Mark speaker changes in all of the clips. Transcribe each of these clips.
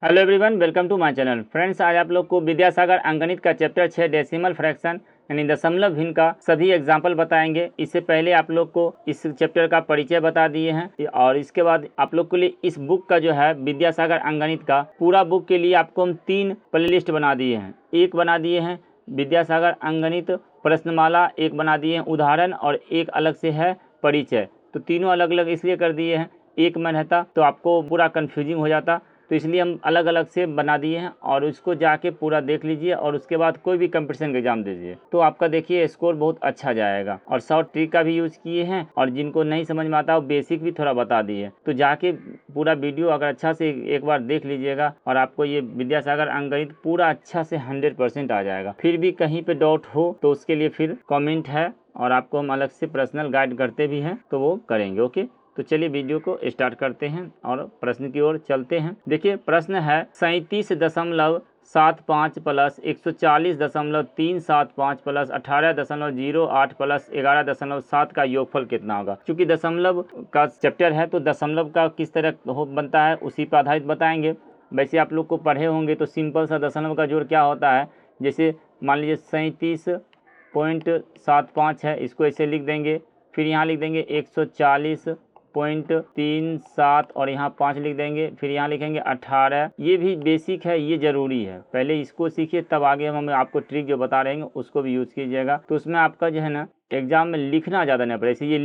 Speaker 1: Hello everyone, welcome to my channel. Friends, आज आप लोग को विद्यासागर अंकगणित का चैप्टर 6 डेसिमल फ्रैक्शन यानी दशमलव भिन्न का सभी एग्जाम्पल बताएंगे। इससे पहले आप लोग को इस चैप्टर का परिचय बता दिए हैं और इसके बाद आप लोग के लिए इस बुक का जो है विद्यासागर अंकगणित का पूरा बुक के लिए आपको हम 3 प्लेलिस्ट बना दिए हैं। एक बना दिए हैं विद्यासागर अंकगणित प्रश्नमाला, एक बना दिए हैं उदाहरण और एक अलग से है परिचय। तो तीनों अलग अलग इसलिए कर दिए हैं, एक में रहता तो आपको पूरा कन्फ्यूजिंग हो जाता, तो इसलिए हम अलग अलग से बना दिए हैं और उसको जाके पूरा देख लीजिए और उसके बाद कोई भी कंपटीशन का एग्जाम दीजिए तो आपका देखिए स्कोर बहुत अच्छा जाएगा। और शॉर्ट ट्रिक का भी यूज़ किए हैं और जिनको नहीं समझ में आता वो बेसिक भी थोड़ा बता दिए। तो जाके पूरा वीडियो अगर अच्छा से एक बार देख लीजिएगा और आपको ये विद्यासागर अंकगणित पूरा अच्छा से 100% आ जाएगा। फिर भी कहीं पे डाउट हो तो उसके लिए फिर कमेंट है और आपको हम अलग से पर्सनल गाइड करते भी हैं तो वो करेंगे। ओके, तो चलिए वीडियो को स्टार्ट करते हैं और प्रश्न की ओर चलते हैं। देखिए प्रश्न है 37.75 प्लस 140.375 प्लस 18.08 प्लस 11.7 का योगफल कितना होगा। क्योंकि दशमलव का चैप्टर है तो दशमलव का किस तरह बनता है उसी पर आधारित बताएंगे। वैसे आप लोग को पढ़े होंगे तो सिंपल सा दशमलव का जोड़ क्या होता है, जैसे मान लीजिए 37.75 है, इसको ऐसे लिख देंगे, फिर यहाँ लिख देंगे 140.37 और यहाँ 5 लिख देंगे, फिर यहाँ लिखेंगे 18। ये भी बेसिक है, ये जरूरी है, पहले इसको सीखिए तब आगे हम आपको ट्रिक जो बता रहे हैं उसको भी यूज़ कीजिएगा। तो उसमें आपका जो है ना एग्जाम में लिखना ज़्यादा नहीं पड़ेगा, इसे ये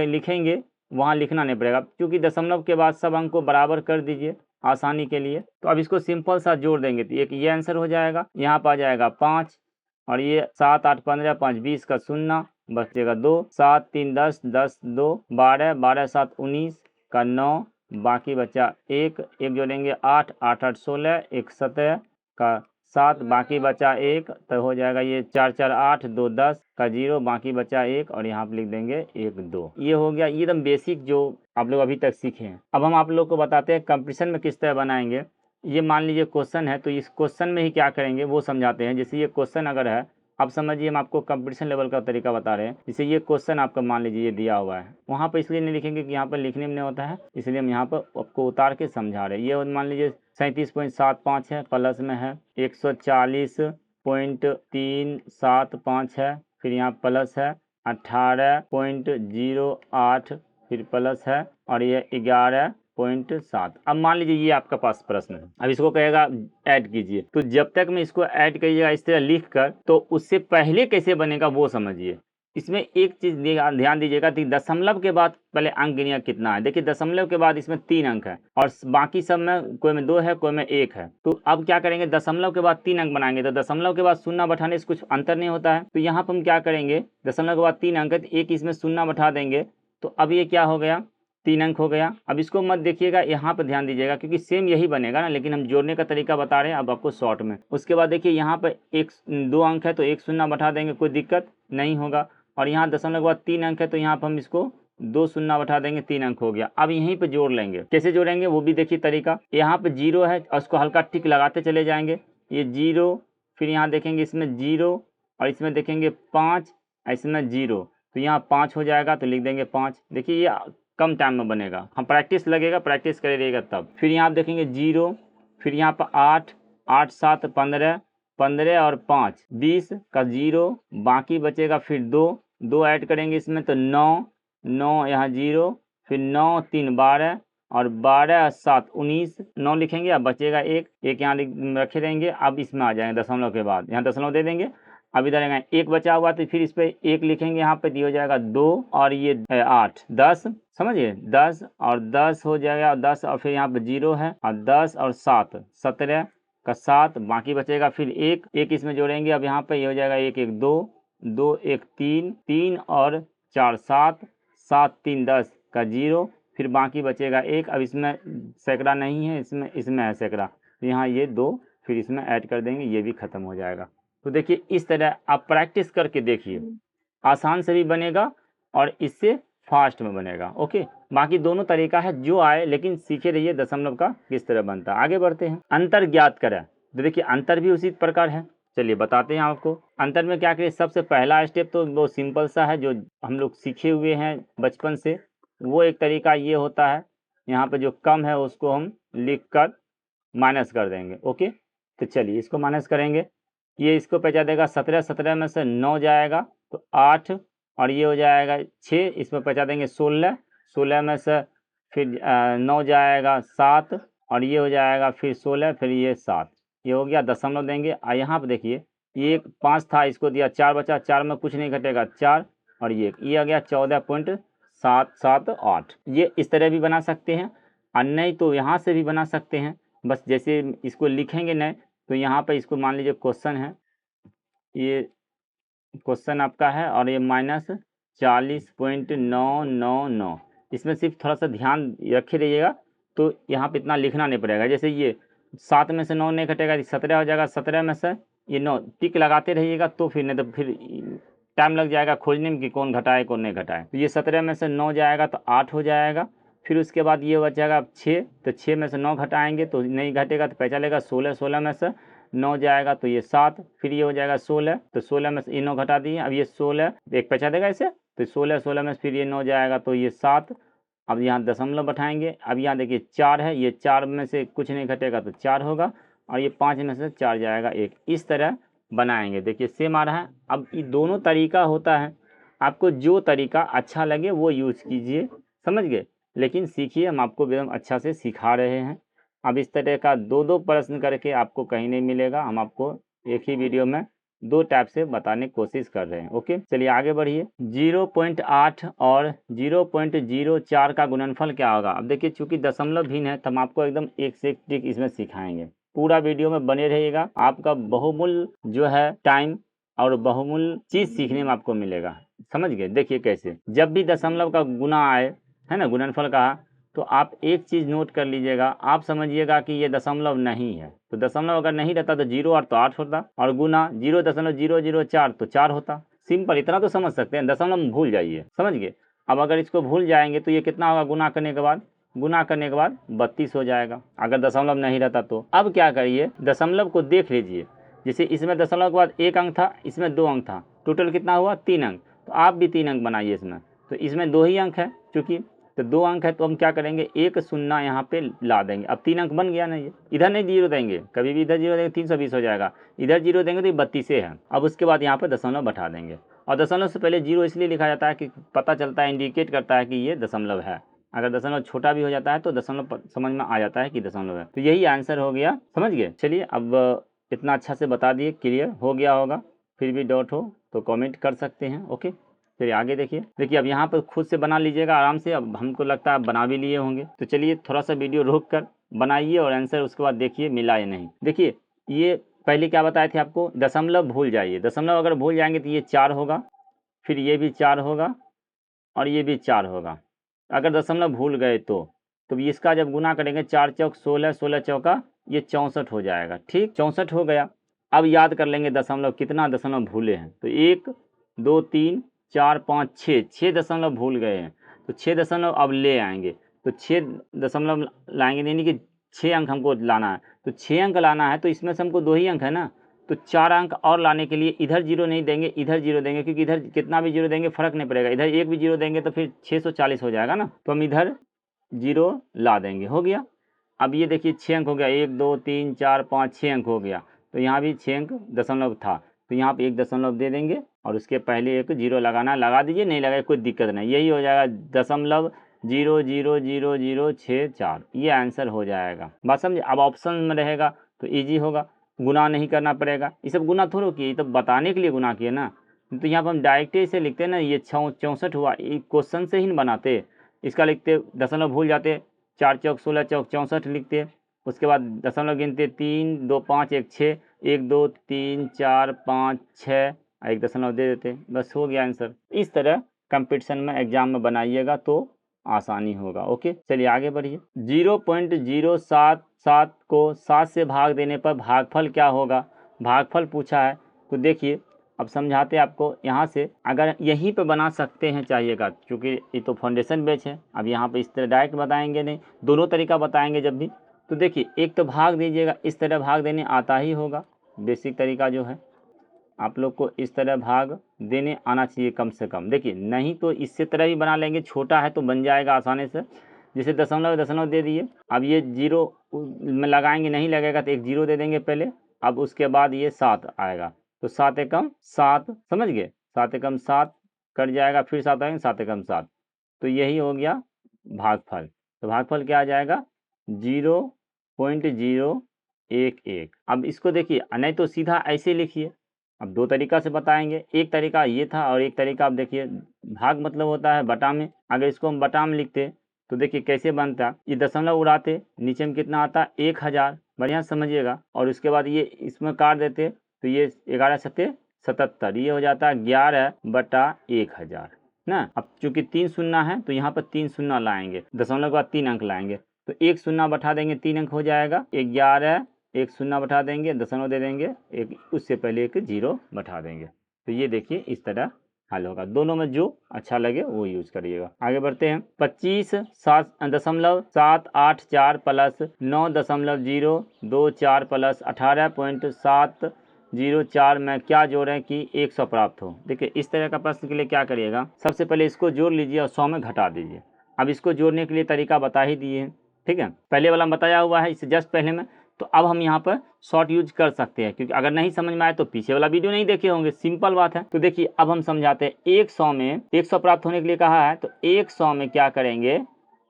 Speaker 1: लिखेंगे वहाँ लिखना नहीं पड़ेगा, क्योंकि दशमलव के बाद सब अंक को बराबर कर दीजिए आसानी के लिए। तो अब इसको सिंपल सा जोड़ देंगे तो एक ये आंसर हो जाएगा, यहाँ पर आ जाएगा 5 और ये 7 8 15 5 20 का 0 बचेगा 2, 7 3 10 10 2 12 12 7 19 का 9, बाकी बचा 1 1 जोड़ेंगे 8 8 8 16 1 17 का 7, बाकी बचा 1 तो हो जाएगा ये 4 4 8 2 10 का 0, बाकी बचा 1 और यहाँ पे लिख देंगे 1 2। ये हो गया एकदम बेसिक जो आप लोग अभी तक सीखे हैं। अब हम आप लोग को बताते हैं कंपटीशन में किस तरह बनाएंगे। ये मान लीजिए क्वेश्चन है तो इस क्वेश्चन में ही क्या करेंगे वो समझाते हैं। जैसे ये क्वेश्चन अगर है, अब समझिए हम आपको कंपटीशन लेवल का तरीका बता रहे हैं। जैसे ये क्वेश्चन आपका मान लीजिए ये दिया हुआ है, वहाँ पर इसलिए नहीं लिखेंगे कि यहाँ पर लिखने में नहीं होता है, इसलिए हम यहाँ पर आपको उतार के समझा रहे हैं। ये मान लीजिए 37.75 है, प्लस में है 140.375 है, फिर यहाँ प्लस है 18.08 फिर प्लस है और ये 11.7। अब मान लीजिए ये आपका पास प्रश्न है, अब इसको कहेगा ऐड कीजिए, तो जब तक मैं इसको ऐड करिएगा इस तरह लिख कर, तो उससे पहले कैसे बनेगा वो समझिए। इसमें एक चीज ध्यान दीजिएगा कि दशमलव के बाद पहले अंक गिनिया कितना है। देखिए दशमलव के बाद इसमें 3 अंक है और बाकी सब में कोई में 2 है कोई में 1 है। तो अब क्या करेंगे, दशमलव के बाद 3 अंक बनाएंगे, तो दशमलव के बाद शून्य बैठाने से कुछ अंतर नहीं होता है। तो यहाँ पर हम क्या करेंगे, दशमलव के बाद 3 अंक है तो एक इसमें शून्य बैठा देंगे, तो अब ये क्या हो गया 3 अंक हो गया। अब इसको मत देखिएगा, यहाँ पर ध्यान दीजिएगा क्योंकि सेम यही बनेगा ना, लेकिन हम जोड़ने का तरीका बता रहे हैं अब आपको शॉर्ट में। उसके बाद देखिए यहाँ पर 2 अंक है तो एक शून्य बैठा देंगे, कोई दिक्कत नहीं होगा। और यहाँ दशमलव के बाद 3 अंक है तो यहाँ पर हम इसको 2 शून्य बैठा देंगे, 3 अंक हो गया। अब यहीं पे जोड़ लेंगे, कैसे जोड़ेंगे वो भी देखिए तरीका। यहाँ पे 0 है और उसको हल्का टिक लगाते चले जाएंगे, ये 0, फिर यहाँ देखेंगे इसमें 0 और इसमें देखेंगे 5, इसमें 0, तो यहाँ 5 हो जाएगा तो लिख देंगे 5। देखिए ये कम टाइम में बनेगा, हम प्रैक्टिस लगेगा, प्रैक्टिस करिएगा तब। फिर यहाँ आप देखेंगे 0, फिर यहाँ पर 8 8 7 15 15 और 5 20 का 0, बाकी बचेगा फिर 2 ऐड करेंगे इसमें तो 9 9 यहाँ 0, फिर 9 3 12 और 12 7 19, 9 लिखेंगे, अब बचेगा 1 यहाँ रखे देंगे। अब इसमें आ जाएंगे दशमलव के बाद, यहाँ दशमलव दे देंगे, अब इधर आएंगे 1 बचा हुआ तो फिर इस पर 1 लिखेंगे, यहाँ पे दिया हो जाएगा 2 और ये 8 10, समझिए 10 और 10 हो जाएगा 10 और फिर यहाँ पे 0 है और 10 और 7 17 का 7, बाकी बचेगा फिर 1 इसमें जोड़ेंगे। अब यहाँ पे ये हो जाएगा 1 1 2 2 1 3 3 और 4 7 7 3 10 का 0, फिर बाकी बचेगा 1। अब इसमें सैकड़ा नहीं है, इसमें है सैकड़ा, तो यहाँ ये 2 फिर इसमें ऐड कर देंगे, ये भी खत्म हो जाएगा। तो देखिए इस तरह आप प्रैक्टिस करके देखिए, आसान से भी बनेगा और इससे फास्ट में बनेगा। ओके, बाकी दोनों तरीका है जो आए, लेकिन सीखे रहिए दशमलव का किस तरह बनता है। आगे बढ़ते हैं, अंतर ज्ञात करें। तो देखिए अंतर भी उसी प्रकार है, चलिए बताते हैं आपको। अंतर में क्या करें, सबसे पहला स्टेप तो वो सिंपल सा है जो हम लोग सीखे हुए हैं बचपन से। वो एक तरीका ये होता है, यहाँ पे जो कम है उसको हम लिख कर माइनस कर देंगे। ओके, तो चलिए इसको माइनस करेंगे, ये इसको पहुँचा देगा 17, 17 में से 9 जाएगा तो 8, और ये हो जाएगा 6, इसमें पहुँचा देंगे 16, 16 में से फिर 9 जाएगा 7, और ये हो जाएगा फिर 16, फिर ये 7, ये हो गया, दशमलव देंगे। और यहाँ पर देखिए ये 5 था, इसको दिया 4 बचा, 4 में कुछ नहीं घटेगा 4, और ये आ गया 14.778। ये इस तरह भी बना सकते हैं, और नहीं तो यहाँ से भी बना सकते हैं। बस जैसे इसको लिखेंगे नहीं तो यहाँ पर इसको मान लीजिए क्वेश्चन है, ये क्वेश्चन आपका है, और ये -40.999, इसमें सिर्फ थोड़ा सा ध्यान रखे रहिएगा, तो यहाँ पे इतना लिखना नहीं पड़ेगा। जैसे ये 7 में से 9 नहीं घटेगा, 17 हो जाएगा, 17 में से ये 9 टिक लगाते रहिएगा, तो फिर नहीं तो फिर टाइम लग जाएगा खोजने में कि कौन घटाए कौन नहीं घटाए। तो ये 17 में से 9 जाएगा तो 8 हो जाएगा, फिर उसके बाद ये बचेगा 6, तो 6 में से 9 घटाएंगे तो नहीं घटेगा, तो पैसा लेगा 16, 16 में से 9 जाएगा तो ये 7, फिर ये हो जाएगा 16, तो 16 में से ये 9 घटा दिए, अब ये 16 एक पैसा देगा इसे, तो 16, 16 में फिर ये 9 जाएगा तो ये 7। अब यहाँ दशमलव बैठाएंगे, अब यहाँ देखिए 4 है, ये 4 में से कुछ नहीं घटेगा तो 4 होगा, और ये 5 में से 4 जाएगा 1। इस तरह बनाएंगे। देखिए सेम आ रहा है। अब ये दोनों तरीका होता है, आपको जो तरीका अच्छा लगे वो यूज़ कीजिए, समझ गए। लेकिन सीखिए, हम आपको एकदम अच्छा से सिखा रहे हैं। अब इस तरह का 2-2 प्रश्न करके आपको कहीं नहीं मिलेगा, हम आपको एक ही वीडियो में 2 टाइप से बताने की कोशिश कर रहे हैं। ओके, चलिए आगे बढ़िए। 0.8 और 0.04 का गुणनफल क्या होगा। अब देखिए चूंकि दशमलव भिन्न है तो हम आपको एकदम एक से एक ट्रिक इसमें सिखाएंगे। पूरा वीडियो में बने रहिएगा, आपका बहुमूल्य जो है टाइम और बहुमूल्य चीज़ सीखने में आपको मिलेगा, समझ गए। देखिए कैसे, जब भी दशमलव का गुना आए, है ना, गुणनफल कहा, तो आप एक चीज़ नोट कर लीजिएगा, आप समझिएगा कि ये दशमलव नहीं है, तो दशमलव अगर नहीं रहता तो 0 और तो 8 होता, और गुना 0.004 तो 4 होता। सिंपल, इतना तो समझ सकते हैं, दशमलव भूल जाइए, समझ गए। अब अगर इसको भूल जाएंगे तो ये कितना होगा, गुना करने के बाद 32 हो जाएगा, अगर दशमलव नहीं रहता तो। अब क्या करिए, दशमलव को देख लीजिए, जैसे इसमें दशमलव के बाद 1 अंक था, इसमें 2 अंक था, टोटल कितना हुआ 3 अंक, तो आप भी 3 अंक बनाइए इसमें, तो इसमें 2 ही अंक है चूँकि, तो 2 अंक है तो हम क्या करेंगे, 1 शून्य यहाँ पे ला देंगे। अब 3 अंक बन गया ना, ये इधर नहीं 0 देंगे, कभी भी इधर 0 देंगे 320 हो जाएगा, इधर 0 देंगे तो ये 32 है। अब उसके बाद यहाँ पे दशमलव बैठा देंगे, और दशमलव से पहले 0 इसलिए लिखा जाता है कि पता चलता है, इंडिकेट करता है कि ये दशमलव है। अगर दशमलव छोटा भी हो जाता है तो दशमलव समझ में आ जाता है कि दशमलव है। तो यही आंसर हो गया, समझ गए। चलिए अब इतना अच्छा से बता दिए, क्लियर हो गया होगा। फिर भी डाउट हो तो कमेंट कर सकते हैं। ओके, चलिए आगे देखिए अब यहाँ पर खुद से बना लीजिएगा आराम से। अब हमको लगता है आप बना भी लिए होंगे, तो चलिए थोड़ा सा वीडियो रोक कर बनाइए और आंसर उसके बाद देखिए मिला या नहीं। देखिए ये पहले क्या बताए थे आपको, दशमलव भूल जाइए, दशमलव अगर भूल जाएंगे तो ये 4 होगा, फिर ये भी 4 होगा, और ये भी 4 होगा। अगर दशमलव भूल गए तो इसका जब गुना करेंगे 4 चौक 16, 16 चौका ये 64 हो जाएगा। ठीक, 64 हो गया। अब याद कर लेंगे दशमलव, कितना दशमलव भूले हैं, तो 1 2 3 4 5 6 दशमलव भूल गए हैं, तो 6 दशमलव अब ले आएंगे, तो 6 दशमलव लाएंगे, यानी कि 6 अंक हमको लाना है, तो 6 अंक लाना है, तो इसमें से हमको 2 ही अंक है ना, तो 4 अंक और लाने के लिए इधर 0 नहीं देंगे, इधर 0 देंगे, क्योंकि इधर कितना भी 0 देंगे फर्क नहीं पड़ेगा, इधर एक भी 0 देंगे तो फिर 640 हो जाएगा ना, तो हम इधर 0 ला देंगे, हो गया। अब ये देखिए 6 अंक हो गया, 1 2 3 4 5 6 अंक हो गया, तो यहाँ भी 6 अंक दशमलव था, तो यहाँ पे 1 दशमलव दे देंगे, और उसके पहले एक 0 लगाना, लगा दीजिए, नहीं लगाए कोई दिक्कत नहीं, यही हो जाएगा 0.000064, ये आंसर हो जाएगा। बात समझे। अब ऑप्शन में रहेगा तो ईजी होगा, गुना नहीं करना पड़ेगा, ये सब गुना थोड़ा किए, ये तो बताने के लिए गुना किए ना, तो यहाँ पर हम डायरेक्ट इसे लिखते ना, ये 64 हुआ, ये क्वेश्चन से ही बनाते, इसका लिखते, दशमलव भूल जाते, 4 चौक 16 चौक 64 लिखते, उसके बाद दशमलव गिनते 3 2 5 1 6, 1 2 3 4 5 6, एक दशमलव दे देते, बस हो गया आंसर। इस तरह कंपटीशन में एग्जाम में बनाइएगा तो आसानी होगा। ओके, चलिए आगे बढ़िए। 0.077 को 7 से भाग देने पर भागफल क्या होगा, भागफल पूछा है, तो देखिए अब समझाते आपको। यहाँ से अगर यहीं पे बना सकते हैं चाहिएगा, क्योंकि ये तो फाउंडेशन बैच है, अब यहाँ पे इस तरह डायरेक्ट बताएंगे नहीं, दोनों तरीका बताएंगे जब भी। तो देखिए एक तो भाग दीजिएगा, इस तरह भाग देने आता ही होगा, बेसिक तरीका जो है आप लोग को इस तरह भाग देने आना चाहिए कम से कम। देखिए नहीं तो इससे तरह भी बना लेंगे, छोटा है तो बन जाएगा आसानी से, जैसे दशमलव दशमलव दे दिए, अब ये 0 में लगाएंगे, नहीं लगेगा तो एक 0 दे देंगे पहले, अब उसके बाद ये 7 आएगा, तो 7 एकम 7, समझ गए, 7 एकम 7 कट जाएगा, फिर 7 आएंगे, 7 एकम 7, तो यही हो गया भागफल। तो भागफल क्या आ जाएगा 0.011। अब इसको देखिए, नहीं तो सीधा ऐसे लिखिए, अब दो तरीका से बताएंगे, एक तरीका ये था और एक तरीका आप देखिए, भाग मतलब होता है बटा में, अगर इसको हम बटा में लिखते तो देखिए कैसे बनता, ये दशमलव उड़ाते, नीचे में कितना आता 1000, बढ़िया समझिएगा, और उसके बाद ये इसमें काट देते तो ये 11 सत्ते 77, ये हो जाता है 11/1000 ना। अब चूंकि 3 शून्य है तो यहाँ पर 3 शून्य लाएंगे, दशमलव के बाद 3 अंक लाएंगे, तो एक शून्य बैठा देंगे, 3 अंक हो जाएगा 11, एक शून्य बैठा देंगे, दशमलव दे देंगे, एक उससे पहले एक 0 बैठा देंगे, तो ये देखिए इस तरह हल होगा। दोनों में जो अच्छा लगे वो यूज करिएगा। आगे बढ़ते हैं। 25.784 प्लस 9.024 प्लस 18.704 में क्या जोड़ें कि 100 प्राप्त हो। देखिए इस तरह का प्रश्न के लिए क्या करिएगा, सबसे पहले इसको जोड़ लीजिए और 100 में घटा दीजिए। अब इसको जोड़ने के लिए तरीका बता ही दिए हैं, ठीक है, पहले वाला बताया हुआ है, इससे जस्ट पहले में, तो अब हम यहाँ पर शॉर्ट यूज कर सकते हैं, क्योंकि अगर नहीं समझ में आए तो पीछे वाला वीडियो नहीं देखे होंगे, सिंपल बात है। तो देखिए अब हम समझाते हैं, 100 में 100 प्राप्त होने के लिए कहा है, तो 100 में क्या करेंगे,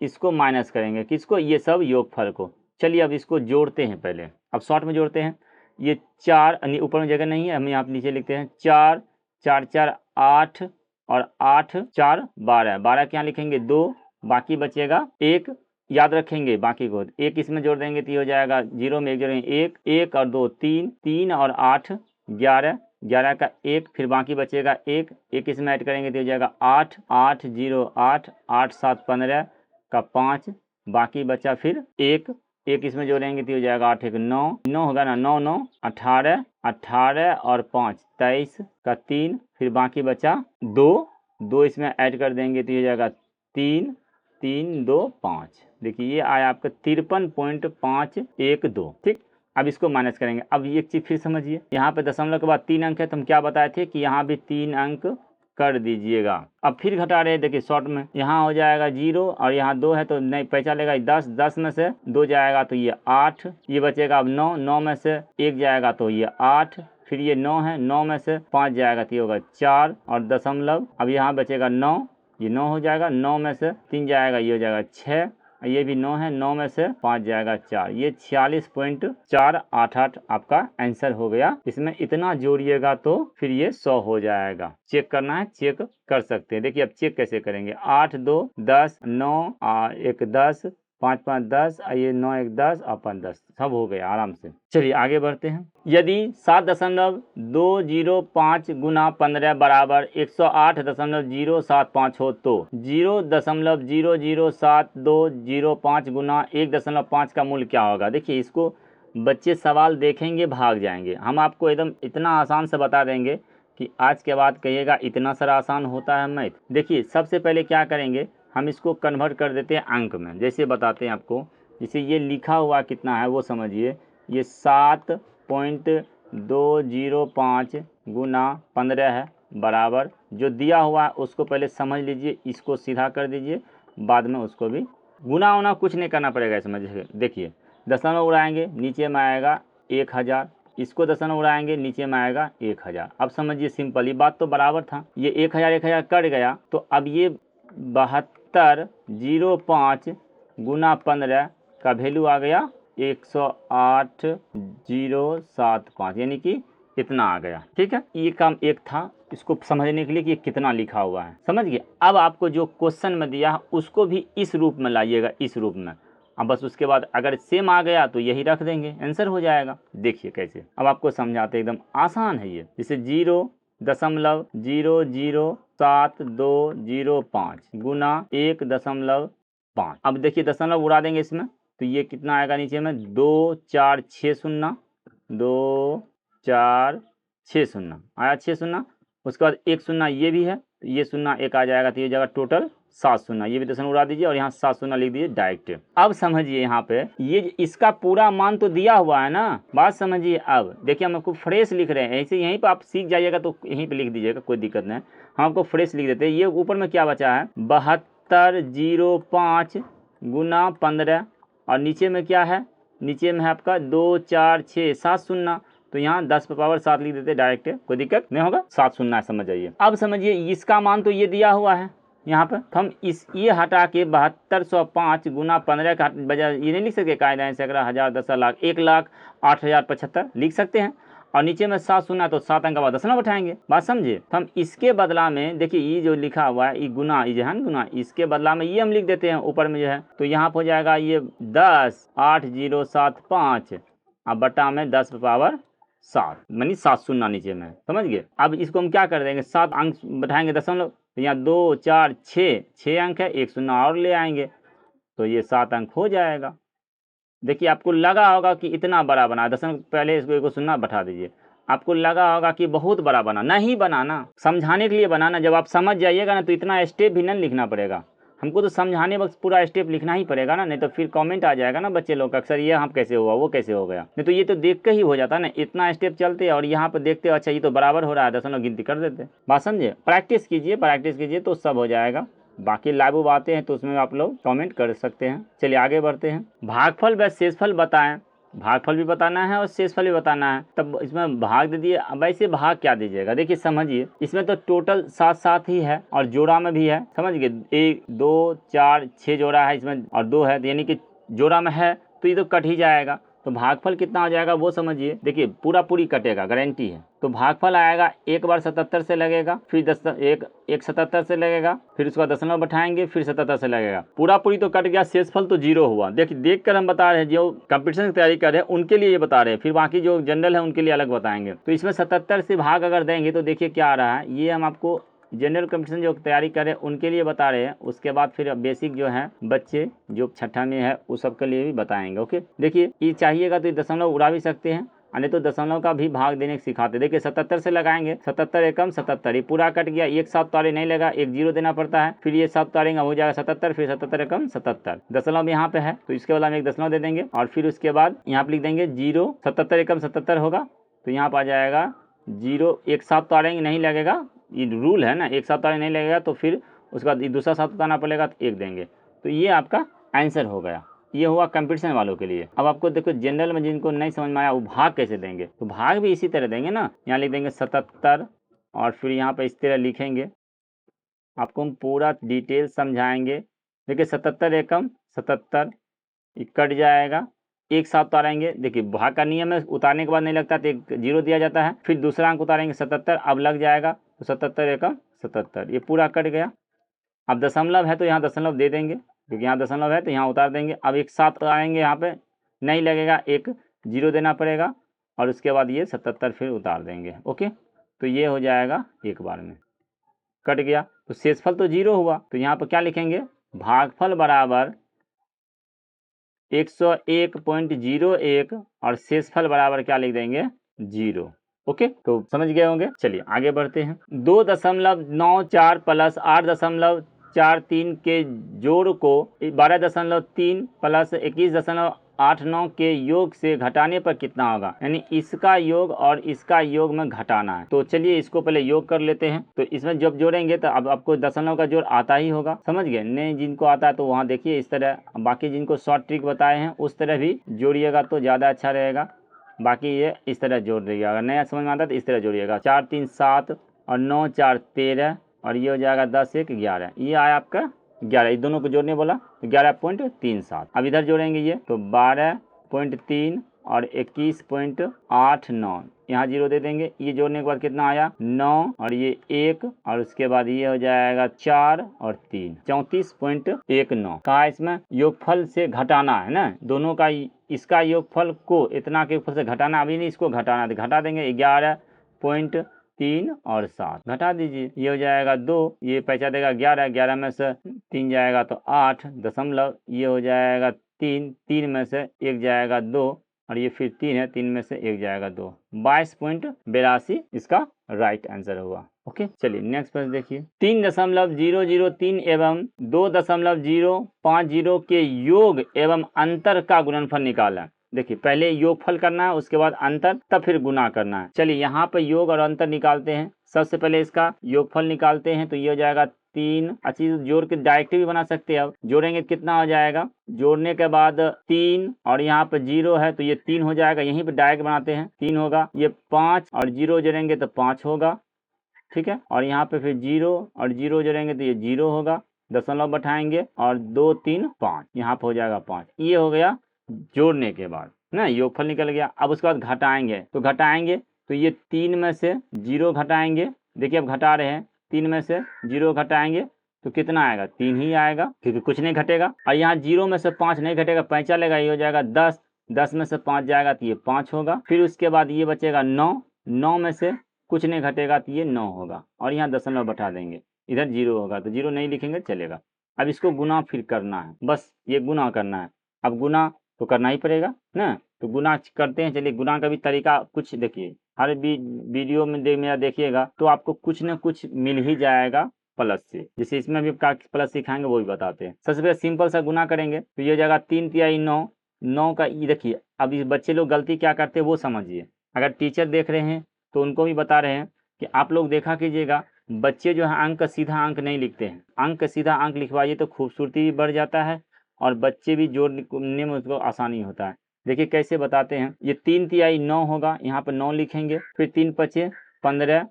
Speaker 1: इसको माइनस करेंगे, किसको, ये सब योगफल को। चलिए अब इसको जोड़ते हैं, पहले अब शॉर्ट में जोड़ते हैं। ये 4 ऊपर में जगह नहीं है, हम यहाँ नीचे लिखते हैं 4 4 4 8 और 8 4 12, 12 के यहाँ लिखेंगे 2, बाकी बचेगा 1, याद रखेंगे बाकी को, एक इसमें जोड़ देंगे तो ये हो जाएगा 0 में 1 जोड़ेंगे 1, 1 और 2 3, 3 और 8 11, 11 का 1, फिर बाकी बचेगा 1, 1 इसमें ऐड करेंगे तो हो जाएगा 8, 8 0 8, 8 7 15 का 5, बाकी बचा फिर 1, 1 इसमें जोड़ेंगे तो हो जाएगा 8 1 9, 9 होगा ना, 9 9 18, 18 और 5 23 का 3, फिर बाकी बचा 2, 2 इसमें ऐड कर देंगे तो हो जाएगा 3, 3 2 5। देखिए ये आया आपका 53.512, ठीक। अब इसको माइनस करेंगे। अब एक चीज फिर समझिए, यहाँ पे दशमलव के बाद 3 अंक है, तो हम क्या बताए थे कि यहाँ भी 3 अंक कर दीजिएगा। अब फिर घटा रहे हैं, देखिए शॉर्ट में यहाँ हो जाएगा 0 और यहाँ 2 है तो नहीं पैसा लेगा 10, 10 में से 2 जाएगा तो ये 8, ये बचेगा अब 9, 9 में से 1 जाएगा तो ये 8, फिर ये 9 है, 9 में से 5 जाएगा तो ये होगा 4 और दशमलव, अब यहाँ बचेगा 9, ये 9 हो जाएगा, 9 में से 3 जाएगा ये हो जाएगा 6, ये भी 9 है, 9 में से 5 जाएगा 4, ये 46.488 आपका आंसर हो गया। इसमें इतना जोड़िएगा तो फिर ये 100 हो जाएगा। चेक करना है, चेक कर सकते हैं। देखिए अब चेक कैसे करेंगे, 8 2 10, 9 1 10, 5 5 10, ये 9 1 10 और 5 10, सब हो गया आराम से। चलिए आगे बढ़ते हैं। यदि 7.205 गुना 15 बराबर 108.075 हो तो 0.0072005 गुना 1.5 का मूल्य क्या होगा। देखिए इसको बच्चे सवाल देखेंगे भाग जाएंगे, हम आपको एकदम इतना आसान से बता देंगे कि आज के बाद कहिएगा इतना सारा आसान होता है मैथ। देखिए सबसे पहले क्या करेंगे, हम इसको कन्वर्ट कर देते हैं अंक में, जैसे बताते हैं आपको। जैसे ये लिखा हुआ कितना है वो समझिए, ये 7.205 गुना 15 है बराबर, जो दिया हुआ है उसको पहले समझ लीजिए, इसको सीधा कर दीजिए, बाद में उसको भी गुना होना कुछ नहीं करना पड़ेगा, समझिए। देखिए दशमलव उड़ाएंगे, नीचे में आएगा 1000, इसको दशमलव उड़ाएंगे, नीचे में आएगा 1000। अब समझिए सिंपल, ये बात तो बराबर था, ये 1000 कट गया, तो अब ये 72.05 गुना 15 का वैल्यू आ गया 108.075, यानी कि इतना आ गया, ठीक है। ये काम एक था इसको समझने के लिए कि ये कितना लिखा हुआ है, समझ गए। अब आपको जो क्वेश्चन में दिया है उसको भी इस रूप में लाइएगा, इस रूप में। अब बस उसके बाद अगर सेम आ गया तो यही रख देंगे, आंसर हो जाएगा। देखिए कैसे, अब आपको समझाते, एकदम आसान है ये। जैसे 0.0072005 गुना 1.5। अब देखिए दशमलव उड़ा देंगे इसमें तो ये कितना आएगा, नीचे में 2460, 2460 आया, 6 शून्य, उसके बाद 1 शून्य ये भी है, तो ये शून्य 1 आ जाएगा, तो ये जाएगा टोटल 7 शून्य, ये भी दशमलव उड़ा दीजिए और यहाँ 7 शून्य लिख दीजिए डायरेक्ट। अब समझिए यहाँ पे ये इसका पूरा मान तो दिया हुआ है ना, बात समझिए। अब देखिए हम आपको फ्रेश लिख रहे हैं, ऐसे यहीं पर आप सीख जाइएगा तो यहीं पे लिख दीजिएगा, कोई दिक्कत नहीं। हम आपको फ्रेश लिख देते हैं। ये ऊपर में क्या बचा है, 72.05 गुना 15 और नीचे में क्या है, नीचे में है आपका 2 4 6 7 शून्य, तो यहाँ 10 पे पावर 7 लिख देते डायरेक्ट, कोई दिक्कत नहीं होगा, 7 शून्य है, समझ जाइए। अब समझिए इसका मान तो ये दिया हुआ है यहाँ पर, तो हम ये हटा के 7205 गुना 15 का बजाय ये नहीं लिख सकते कायदा सैकड़ा हज़ार 10 लाख 1,08,075 लिख सकते हैं, और नीचे में 7 शून्य तो 7 अंक का बाद दशमलव बैठाएंगे, बात समझे। तो हम इसके बदला में देखिए ये जो लिखा हुआ है ये गुना, ये जो है गुना, इसके बदला में ये हम लिख देते हैं ऊपर में जो है, तो यहाँ पर हो जाएगा ये 10,8075 अब बटा में 10 पे पावर 7 यानी 7 शून्य नीचे में, समझ गए। अब इसको हम क्या कर देंगे, 7 अंक बैठाएंगे दशमलव, तो यहाँ 2 4 6 अंक है, 1 शून्य और ले आएंगे तो ये 7 अंक हो जाएगा। देखिए आपको लगा होगा कि इतना बड़ा बना, दशमलव पहले इसको 1 शून्य बैठा दीजिए, आपको लगा होगा कि बहुत बड़ा बना, नहीं बनाना, समझाने के लिए बनाना। जब आप समझ जाइएगा ना तो इतना स्टेप भी नहीं लिखना पड़ेगा, हमको तो समझाने वक्त पूरा स्टेप लिखना ही पड़ेगा ना, नहीं तो फिर कमेंट आ जाएगा ना बच्चे लोग अक्सर, ये हम कैसे हुआ वो कैसे हो गया, नहीं तो ये तो देख के ही हो जाता ना, इतना स्टेप चलते और यहाँ पर देखते अच्छा ये तो बराबर हो रहा है, दशमलव गिनती कर देते। बात समझे, प्रैक्टिस कीजिए तो सब हो जाएगा। बाकी लाइव बातें हैं तो उसमें आप लोग कमेंट कर सकते हैं। चलिए आगे बढ़ते हैं। भागफल व शेषफल बताएं, भागफल भी बताना है और शेषफल भी बताना है, तब इसमें भाग दे दिए। अब ऐसे भाग क्या दीजिएगा, देखिए समझिए, इसमें तो टोटल 7 ही है और जोड़ा में भी है, समझ गए, 1 2 4 6 जोड़ा है इसमें और 2 है, यानी कि जोड़ा में है तो ये तो कट ही जाएगा, तो भागफल कितना हो जाएगा वो समझिए। देखिए पूरी कटेगा, गारंटी है। तो भागफल आएगा, एक बार 77 से लगेगा, फिर 77 से लगेगा, फिर उसका दशमलव बैठाएंगे, फिर 77 से लगेगा, पूरी तो कट गया, शेषफल तो 0 हुआ। देखिए देख कर हम बता रहे हैं, जो कंपटीशन की तैयारी कर रहे हैं उनके लिए ये बता रहे हैं, फिर बाकी जो जनरल है उनके लिए अलग बताएंगे। तो इसमें 77 से भाग अगर देंगे तो देखिए क्या आ रहा है, ये हम आपको जनरल कंपटीशन जो तैयारी कर रहे हैं उनके लिए बता रहे हैं, उसके बाद फिर बेसिक जो है बच्चे जो छठा में है उस सब के लिए भी बताएंगे। ओके, देखिए ये चाहिएगा तो दशमलव उड़ा भी सकते हैं, नहीं तो दशमलव का भी भाग देने के सिखाते। देखिए 77 से लगाएंगे, 77 एकम 77, ये पूरा कट गया, एक साथ तारे नहीं लगा, एक 0 देना पड़ता है, फिर ये साथ तारेंगे हो जाएगा 77, फिर 77 एकम 77, दशमलव यहाँ पे है तो इसके बाद हम एक दशमलव दे देंगे और फिर उसके बाद यहाँ पे लिख देंगे 0, 77 एकम 77 होगा तो यहाँ पर आ जाएगा 0, एक साथ तारेंगे नहीं लगेगा, ये रूल है ना, एक साथ तारे नहीं लगेगा तो फिर उसके बाद दूसरा साथ बताना पड़ेगा तो 1 देंगे, तो ये आपका आंसर हो गया। ये हुआ कंपटीशन वालों के लिए। अब आपको देखो जनरल में जिनको नहीं समझ में आया वो भाग कैसे देंगे, तो भाग भी इसी तरह देंगे ना, यहाँ लिख देंगे 77 और फिर यहाँ पे इस तरह लिखेंगे, आपको हम पूरा डिटेल समझाएंगे। देखिए 77 एकम 77 कट जाएगा, एक साथ उतारेंगे, देखिए भाग का नियम है, उतारने के बाद नहीं लगता तो एक 0 दिया जाता है, फिर दूसरा अंक उतारेंगे 77, अब लग जाएगा तो 77 एकम 77, ये पूरा कट गया। अब दशमलव है तो यहाँ दशमलव दे देंगे, क्योंकि यहाँ दशमलव है तो यहाँ उतार देंगे। अब एक साथ आएंगे, यहाँ पे नहीं लगेगा, एक 0 देना पड़ेगा और उसके बाद ये 77 फिर उतार देंगे। ओके, तो ये हो जाएगा एक बार में कट गया, तो शेषफल तो 0 हुआ, तो यहाँ पर क्या लिखेंगे, भागफल बराबर 101.01 और शेषफल बराबर क्या लिख देंगे 0। ओके, तो समझ गए होंगे। चलिए आगे बढ़ते हैं। 2.94 प्लस 8.43 के जोड़ को 12.3 प्लस 21.89 के योग से घटाने पर कितना होगा, यानी इसका योग और इसका योग में घटाना है। तो चलिए इसको पहले योग कर लेते हैं। तो इसमें जब जोड़ेंगे तो अब आपको दशमलव का जोड़ आता ही होगा, समझ गए। नहीं जिनको आता है तो वहाँ देखिए इस तरह, बाकी जिनको शॉर्ट ट्रिक बताए हैं उस तरह भी जोड़िएगा तो ज़्यादा अच्छा रहेगा। बाकी ये इस तरह जोड़ दीजिएगा, अगर नया समझ में आता है तो इस तरह जोड़िएगा। 4 3 7 और 9 4 13 और ये हो जाएगा 10 1 11, ये आया आपका 11, ये दोनों को जोड़ने बोला तो 11.37। अब इधर जोड़ेंगे ये तो 12.3 और 21.89, यहाँ 0 दे देंगे। ये जोड़ने के बाद कितना आया 9 और ये 1 और उसके बाद ये हो जाएगा 4 और 3, 34.19। कहा इसमें योगफल से घटाना है ना, दोनों का, इसका योगफल को इतना के योगफल से घटाना, अभी नहीं इसको घटाना, तो घटा देंगे 11.3 और 7 घटा दीजिए, ये हो जाएगा 2, ये पैसा देगा 11, 11 में से 3 जाएगा तो 8 दशमलव, ये हो जाएगा 3, 3 में से 1 जाएगा 2 और ये फिर 3 है, 3 में से 1 जाएगा 2, 22.82 इसका राइट आंसर हुआ। ओके, चलिए नेक्स्ट प्रश्न देखिए। 3.003 एवं 2.050 के योग एवं अंतर का गुणनफल निकाला। देखिए पहले योगफल करना है, उसके बाद अंतर, तब फिर गुना करना है। चलिए यहाँ पे योग और अंतर निकालते हैं। सबसे पहले इसका योगफल निकालते हैं, तो ये हो जाएगा 3, अच्छी जोड़ के डायरेक्ट भी बना सकते हैं। अब जोड़ेंगे कितना हो जाएगा, जोड़ने के बाद 3 और यहाँ पे 0 है तो ये 3 हो जाएगा, यहीं पे डायरेक्ट बनाते हैं 3 होगा, ये 5 और 0 जोड़ेंगे तो 5 होगा, ठीक है। और यहाँ पे फिर 0 और 0 जोड़ेंगे तो ये 0 होगा, दशमलव बैठाएंगे और 2 3 5, यहाँ पे हो जाएगा 5। ये हो गया जोड़ने के बाद ना, योगफल निकल गया। अब उसके बाद घटाएंगे, तो घटाएंगे तो ये 3 में से 0 घटाएंगे, देखिए अब घटा रहे हैं, 3 में से 0 घटाएंगे तो कितना आएगा, 3 ही आएगा क्योंकि कुछ नहीं घटेगा। और यहाँ 0 में से 5 नहीं घटेगा, 5 चलेगा, ये हो जाएगा 10, 10 में से 5 जाएगा तो ये 5 होगा। फिर उसके बाद ये बचेगा 9, 9 में से कुछ नहीं घटेगा तो ये 9 होगा, और यहाँ दशमलव बैठा देंगे, इधर 0 होगा तो 0 नहीं लिखेंगे चलेगा। अब इसको गुना फिर करना है, बस ये गुना करना है। अब गुना तो करना ही पड़ेगा ना, तो गुना करते हैं। चलिए गुना का भी तरीका कुछ देखिए, हर वीडियो में मेरा देखिएगा तो आपको कुछ न कुछ मिल ही जाएगा प्लस से, जैसे इसमें भी प्लस सिखाएंगे वो भी बताते हैं। सबसे पहले सिंपल सा गुना करेंगे तो ये हो जाएगा 3 तिहाई 9, 9 का ये देखिए। अब इस बच्चे लोग गलती क्या करते हैं वो समझिए, अगर टीचर देख रहे हैं तो उनको भी बता रहे हैं कि आप लोग देखा कीजिएगा, बच्चे जो है अंक का सीधा अंक नहीं लिखते हैं, अंक का सीधा अंक लिखवाइए तो खूबसूरती भी बढ़ जाता है और बच्चे भी जोड़ने में उसको आसानी होता है। देखिए कैसे बताते हैं, ये 3 तिहाई 9 होगा, यहाँ पर 9 लिखेंगे, फिर 3 पचे 15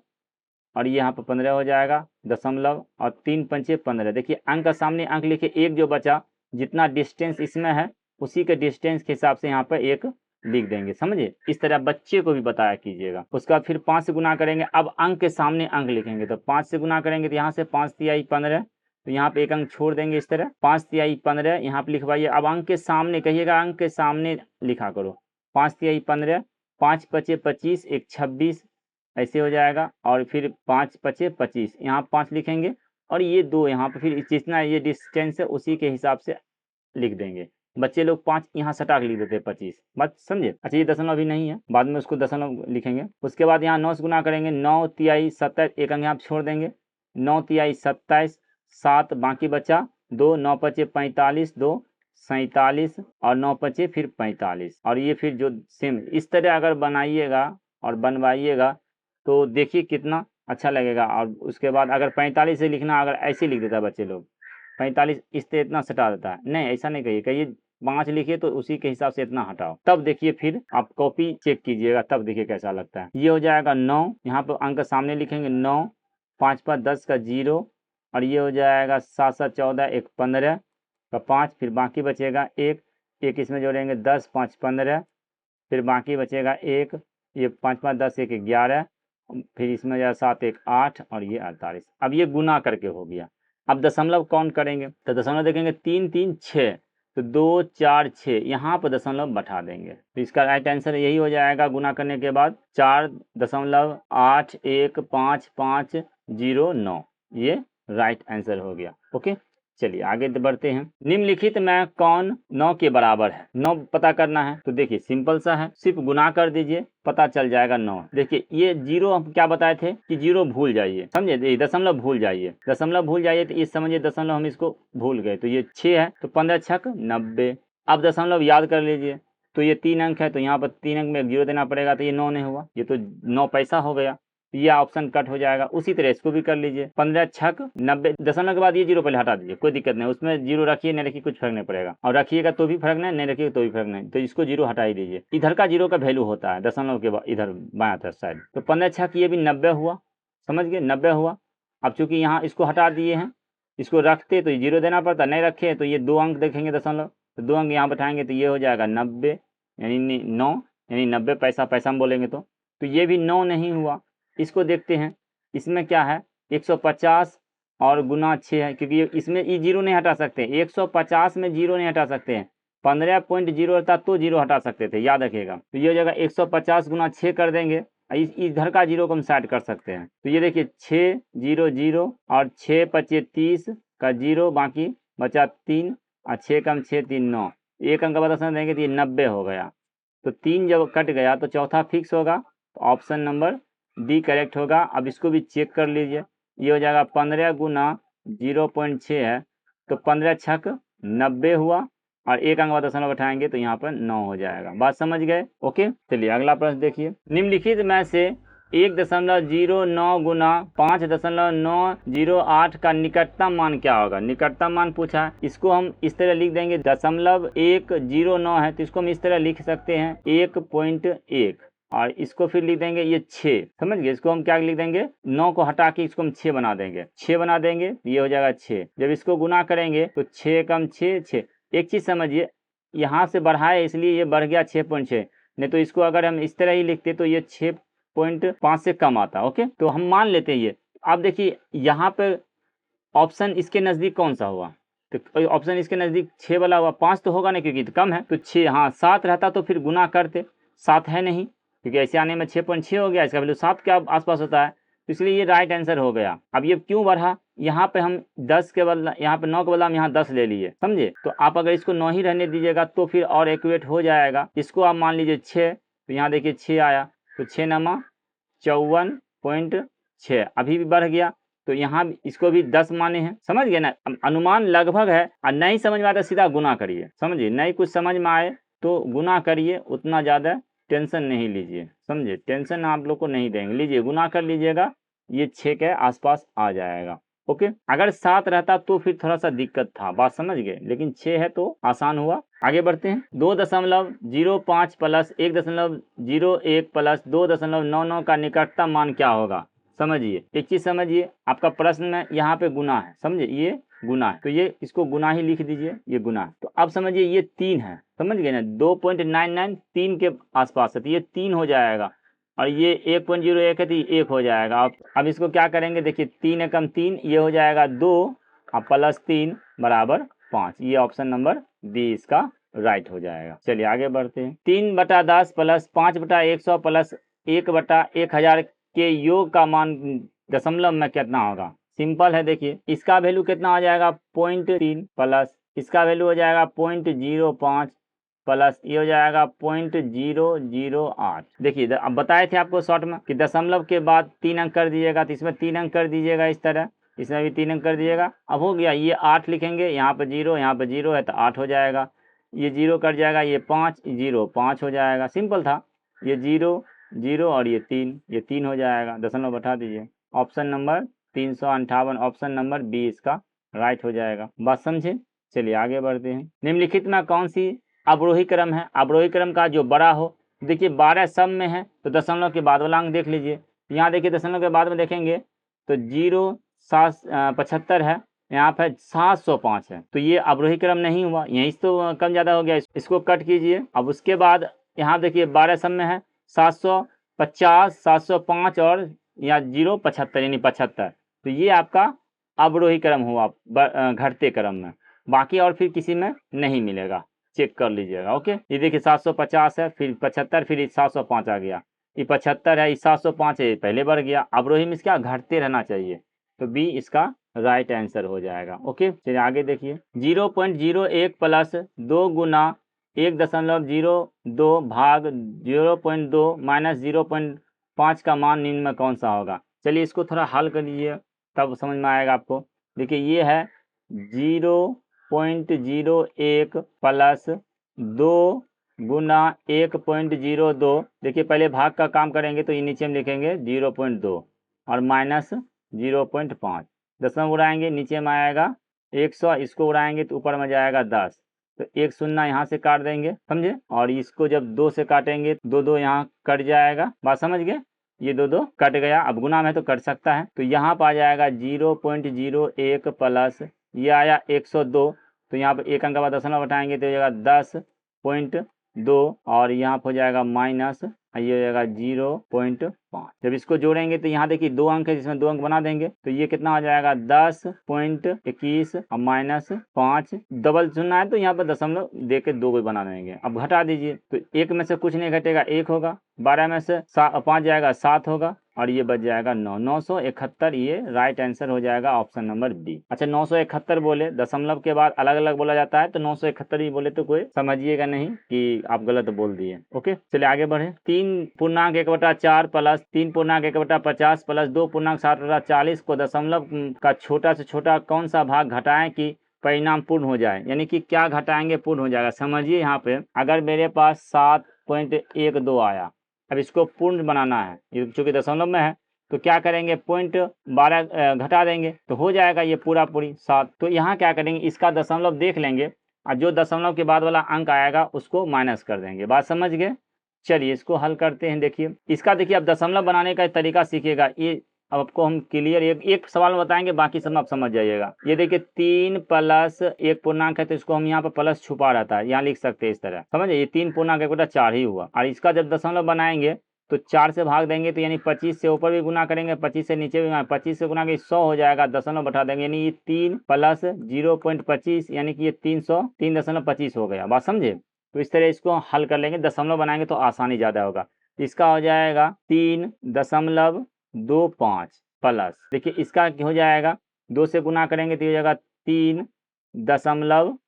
Speaker 1: और ये यहाँ पर 15 हो जाएगा दशमलव, और 3 पंचे 15। देखिए अंक का सामने अंक लिखे, एक जो बचा जितना डिस्टेंस इसमें है उसी के डिस्टेंस के हिसाब से यहाँ पर एक लिख देंगे, समझे। इस तरह बच्चे को भी बताया कीजिएगा। उसका फिर 5 से गुना करेंगे, अब अंक के सामने अंक लिखेंगे तो 5 से गुना करेंगे तो यहाँ से 5 तिहाई 15, तो यहाँ पे एक अंक छोड़ देंगे, इस तरह 5 तिहाई 15 यहाँ पे लिखवाइए। अब अंक के सामने कहिएगा, अंक के सामने लिखा करो, 5 तिहाई 15, 5 पचे 25, 1 26 ऐसे हो जाएगा, और फिर 5 पचे 25 यहाँ 5 लिखेंगे, और ये 2 यहाँ पे फिर जितना ये डिस्टेंस है उसी के हिसाब से लिख देंगे। बच्चे लोग 5 यहाँ सटा के लिख देते हैं 25, बात समझे। अच्छा ये दशमलव भी नहीं है, बाद में उसको दशमलव लिखेंगे। उसके बाद यहाँ 9 से गुना करेंगे, 9 तिहाई 27, एक अंक यहाँ छोड़ देंगे, 9 तिहाई 27, 7 बाकी बचा 2, 9 पचे 45, 2 47 और 9 पचे फिर 45, और ये फिर जो सेम इस तरह अगर बनाइएगा और बनवाइएगा तो देखिए कितना अच्छा लगेगा। और उसके बाद अगर 45 से लिखना, अगर ऐसे लिख देता है बच्चे लोग 45 इस तरह इतना सटा देता है, नहीं ऐसा नहीं कहिए, कहिए 5 लिखिए तो उसी के हिसाब से इतना हटाओ, तब देखिए फिर आप कॉपी चेक कीजिएगा, तब देखिए कैसा लगता है। ये हो जाएगा 9, यहाँ पर अंक सामने लिखेंगे 9, 5 5 10 का 0, और ये हो जाएगा 7 7 14, 1 15 का 5, फिर बाकी बचेगा 1, 1 इसमें जोड़ेंगे 10 5 15, फिर बाकी बचेगा 1, ये 5 5 10 1 11, फिर इसमें जाए 7 1 8 और ये 48। अब ये गुना करके हो गया। अब दशमलव काउंट करेंगे तो दशमलव देखेंगे 3 3 6, तो 2 4 6 यहाँ पर दशमलव बैठा देंगे, तो इसका राइट आंसर यही हो जाएगा। गुना करने के बाद 4.8155009 ये राइट आंसर हो गया। ओके चलिए आगे बढ़ते हैं। निम्नलिखित में कौन 9 के बराबर है, 9 पता करना है। तो देखिए सिंपल सा है, सिर्फ गुना कर दीजिए पता चल जाएगा 9। देखिए ये 0 हम क्या बताए थे कि 0 भूल जाइए, समझे, दशमलव भूल जाइए, दशमलव भूल जाइए तो ये समझिए दशमलव हम इसको भूल गए, तो ये 6 है तो 15 छक 90। अब दशमलव याद कर लीजिए, तो ये 3 अंक है तो यहाँ पर 3 अंक में 0 देना पड़ेगा, तो ये 9 नहीं हुआ, ये तो 9 पैसा हो गया, ये ऑप्शन कट हो जाएगा। उसी तरह इसको भी कर लीजिए, 15 छक 90, दशमलव के बाद ये 0 पहले हटा दीजिए, कोई दिक्कत नहीं, उसमें 0 रखिए नहीं रखिए कुछ फर्क नहीं पड़ेगा, और रखिएगा तो भी फर्क नहीं रखिएगा तो भी फर्क नहीं, तो इसको 0 हटा ही दीजिए। इधर का 0 का वैल्यू होता है दशमलव के बाद इधर बायां तरफ साइड, तो 15 छक ये भी 90 हुआ, समझ गए 90 हुआ। अब चूंकि यहाँ इसको हटा दिए हैं, इसको रखते तो 0 देना पड़ता, नहीं रखे तो ये 2 अंक देखेंगे दशमलव, तो 2 अंक यहाँ बैठाएंगे तो ये हो जाएगा 90 यानी 9 यानी 90 पैसा, पैसा में बोलेंगे तो ये भी 9 नहीं हुआ। इसको देखते हैं, इसमें क्या है 150 और गुना 6 है, क्योंकि इसमें ये 0 नहीं हटा सकते, 150 में 0 नहीं हटा सकते हैं, 15.0 रहता तो 0 हटा सकते थे, याद रखिएगा। तो ये हो जाएगा 150 गुना 6 कर देंगे, इधर का 0 को हम साइड कर सकते हैं, तो ये देखिए 6 0 0 और 6 पचे 30 का 0, बाकी बचा 3 और 6 कम 6 3 9, एक अंक बता देंगे तो ये 90 हो गया। तो 3 जब कट गया तो चौथा फिक्स होगा, तो ऑप्शन नंबर डी करेक्ट होगा। अब इसको भी चेक कर लीजिए, ये हो जाएगा 15 गुना 0.6 है तो 15 छक 90 हुआ, और एक अंक बाद दशमलव बैठाएंगे तो यहाँ पर 9 हो जाएगा। बात समझ गए। ओके चलिए अगला प्रश्न देखिए। निम्नलिखित में से 1.09 गुना 5.908 का निकटतम मान क्या होगा। निकटतम मान पूछा है, इसको हम इस तरह लिख देंगे, 0.109 है तो इसको हम इस तरह लिख सकते हैं 1.1, और इसको फिर लिख देंगे ये 6, समझ गए। इसको हम क्या लिख देंगे, 9 को हटा के इसको हम 6 बना देंगे, 6 बना देंगे, ये हो जाएगा 6। जब इसको गुना करेंगे तो 6 कम 6 6। एक चीज समझिए, यहाँ से बढ़ाए इसलिए ये बढ़ गया 6.6, नहीं तो इसको अगर हम इस तरह ही लिखते तो ये 6.5 से कम आता। ओके, तो हम मान लेते हैं ये। अब देखिए यहाँ पे ऑप्शन इसके नजदीक कौन सा हुआ, तो ऑप्शन इसके नजदीक 6 वाला हुआ, 5 तो होगा नहीं क्योंकि तो कम है, तो 6, हाँ 7 रहता तो फिर गुना करते, 7 है नहीं क्योंकि ऐसे आने में 6.6 हो गया, इसका वैल्यू 7 के आसपास होता है, तो इसलिए ये राइट आंसर हो गया। अब ये क्यों बढ़ा, यहाँ पे हम 10 के बदला, यहाँ पे 9 के बदला हम यहाँ 10 ले लिए, समझे। तो आप अगर इसको 9 ही रहने दीजिएगा तो फिर और एक्यूरेट हो जाएगा। इसको आप मान लीजिए 6, तो यहाँ देखिए 6 आया, तो 6 नमा 54.6, अभी भी बढ़ गया, तो यहाँ इसको भी 10 माने हैं, समझ गए ना। अनुमान लगभग है, और नहीं समझ में आता सीधा गुना करिए, समझिए। नहीं कुछ समझ में आए तो गुना करिए, उतना ज़्यादा टेंशन नहीं लीजिए, समझे। टेंशन आप लोग को नहीं देंगे, लीजिए गुना कर लीजिएगा, ये 6 के आसपास आ जाएगा। ओके, अगर 7 रहता तो फिर थोड़ा सा दिक्कत था, बात समझ गए, लेकिन 6 है तो आसान हुआ। आगे बढ़ते हैं। 2.05 प्लस 1.01 प्लस 2.99 का निकटतम मान क्या होगा, समझिए। एक चीज समझिए, आपका प्रश्न में यहाँ पे गुना है, समझे, ये गुना है तो ये इसको गुना ही लिख दीजिए, ये गुना है। तो अब समझिए ये 3 है, समझ गए ना, 2.99 3 के आसपास है, तो ये 3 हो जाएगा, और ये 1.01 है तो ये 1 हो जाएगा। अब इसको क्या करेंगे, देखिए 3 एकम 3, ये हो जाएगा 2, और प्लस 3 बराबर 5, ये ऑप्शन नंबर बी इसका राइट हो जाएगा। चलिए आगे बढ़ते हैं। 3/10 प्लस 5/100 प्लस 1/1000 के योग का मान दशमलव में कितना होगा। सिंपल है, देखिए इसका वैल्यू कितना हो जाएगा 0.3 प्लस इसका वैल्यू हो जाएगा 0.05 प्लस ये हो जाएगा 0.008। देखिए अब बताए थे आपको शॉर्ट में कि दशमलव के बाद 3 अंक कर दीजिएगा, तो इसमें 3 अंक कर दीजिएगा, इस तरह इसमें भी 3 अंक कर दीजिएगा। अब हो गया, ये 8 लिखेंगे, यहाँ पे 0 यहाँ पे 0 है तो 8 हो जाएगा, ये 0 कट जाएगा, ये 5 0 5 हो जाएगा, सिंपल था। ये 0 0 और ये 3 हो जाएगा, दशमलव बैठा दीजिए। Option number 358, option number b इसका राइट हो जाएगा। बात समझे। चलिए आगे बढ़ते हैं। निम्नलिखित में कौन सी अवरोही क्रम है। अवरोही क्रम का जो बड़ा हो, देखिए 12 सम में है तो दशमलव के बाद वाला अंक देख लीजिए। यहाँ देखिए दशमलव के बाद में देखेंगे तो 0.75 है, यहाँ पे 705 है, तो ये अवरोही क्रम नहीं हुआ, यहीं तो कम ज़्यादा हो गया, इसको कट कीजिए। अब उसके बाद यहाँ देखिए 12 सम में है 750 705 और यहाँ 0.75 यानी 75, तो ये आपका अवरोही क्रम हुआ घटते क्रम में, बाकी और फिर किसी में नहीं मिलेगा, चेक कर लीजिएगा। ओके, ये देखिए 750 है, फिर 75, फिर 705 आ गया, ये 75 है, ये 705 है, पहले बढ़ गया। अवरोही में इसका घटते रहना चाहिए, तो बी इसका राइट आंसर हो जाएगा। ओके, चलिए आगे देखिए। 0.01 प्लस 2 गुना 1.02 भाग 0.2 माइनस 0.5 का मान निम्न में कौन सा होगा। चलिए इसको थोड़ा हल कर लीजिए, तब समझ में आएगा आपको। देखिए ये है 0.01 प्लस 2 गुना 1.02। देखिए पहले भाग का काम करेंगे तो ये नीचे में लिखेंगे 0.2 और माइनस 0.5, दशमलव उड़ाएंगे नीचे में आएगा 100, इसको उड़ाएंगे तो ऊपर में जाएगा 10, तो 1 शून्य यहाँ से काट देंगे, समझे। और इसको जब 2 से काटेंगे 2 यहाँ कट जाएगा, बात समझ गए, ये 2 कट गया। अब गुना में तो कट सकता है, तो यहाँ पर आ जाएगा 0.01 प्लस ये आया 102, तो यहाँ पर 1 अंक का बाद दशमलव हटाएंगे तो हो जाएगा 10.2 और यहाँ पर हो जाएगा माइनस, ये हो जाएगा 0.5। जब इसको जोड़ेंगे तो यहाँ देखिए 2 अंक है, जिसमें 2 अंक बना देंगे तो ये कितना हो जाएगा 10.21 और माइनस 5, डबल चुनना है तो यहाँ पर दशमलव दे के 2 बना देंगे। अब घटा दीजिए तो 1 में से कुछ नहीं घटेगा, 1 होगा, 12 में से 5 जाएगा 7 होगा, और ये बच जाएगा 971, ये राइट आंसर हो जाएगा ऑप्शन नंबर बी। अच्छा 971 बोले, दशमलव के बाद अलग अलग बोला जाता है, तो 971 ही बोले तो कोई समझिएगा नहीं कि आप गलत बोल दिए। ओके, चलिए आगे बढ़े। 3.1/4 प्लस 3.1/50 प्लस 2.7/40 को दशमलव का छोटा से छोटा कौन सा भाग घटाएं कि परिणाम पूर्ण हो जाए, यानी कि क्या घटाएंगे पूर्ण हो जाएगा। समझिए यहाँ पे अगर मेरे पास 7.12 आया अब इसको पूर्ण बनाना है, ये चूंकि दशमलव में है तो क्या करेंगे, 0.12 घटा देंगे तो हो जाएगा ये पूरा पूरी 7। तो यहाँ क्या करेंगे, इसका दशमलव देख लेंगे और जो दशमलव के बाद वाला अंक आएगा उसको माइनस कर देंगे। बात समझ गए। चलिए इसको हल करते हैं। देखिए इसका, देखिए अब दशमलव बनाने का तरीका सीखिएगा। ये अब आपको हम क्लियर एक सवाल बताएंगे, बाकी सब आप समझ जाइएगा। ये देखिए 3 प्लस एक पूर्णांक है तो इसको हम यहाँ पर प्लस छुपा रहता है, यहाँ लिख सकते हैं इस तरह, समझे। ये 3 पूर्णांक एक बेटा 4 ही हुआ। और इसका जब दशमलव बनाएंगे तो 4 से भाग देंगे तो यानी 25 से ऊपर भी गुना करेंगे, 25 से नीचे भी, 25 से गुना के 100 हो जाएगा, दशमलव बैठा देंगे, यानी ये 3 प्लस 0.25 यानी कि ये 300 3.25 हो गया। बात समझे। तो इस तरह इसको हल कर लेंगे, दशमलव बनाएंगे तो आसानी ज़्यादा होगा। इसका हो जाएगा 3.25 प्लस, देखिए इसका हो जाएगा 2 से गुना करेंगे तो ये हो जाएगा 3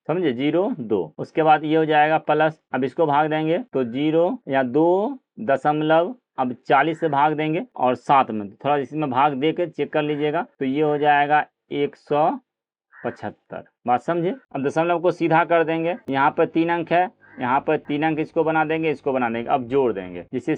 Speaker 1: समझे 0.2। उसके बाद ये हो जाएगा प्लस, अब इसको भाग देंगे तो 0 या 2 दशमलव, अब 40 से भाग देंगे और 7 में थोड़ा इसमें भाग दे के चेक कर लीजिएगा तो ये हो जाएगा 175। बात समझे। अब दशमलव को सीधा कर देंगे, यहाँ पर 3 अंक है, यहाँ पर 3 अंक इसको बना देंगे, इसको बना देंगे, अब जोड़ देंगे। जैसे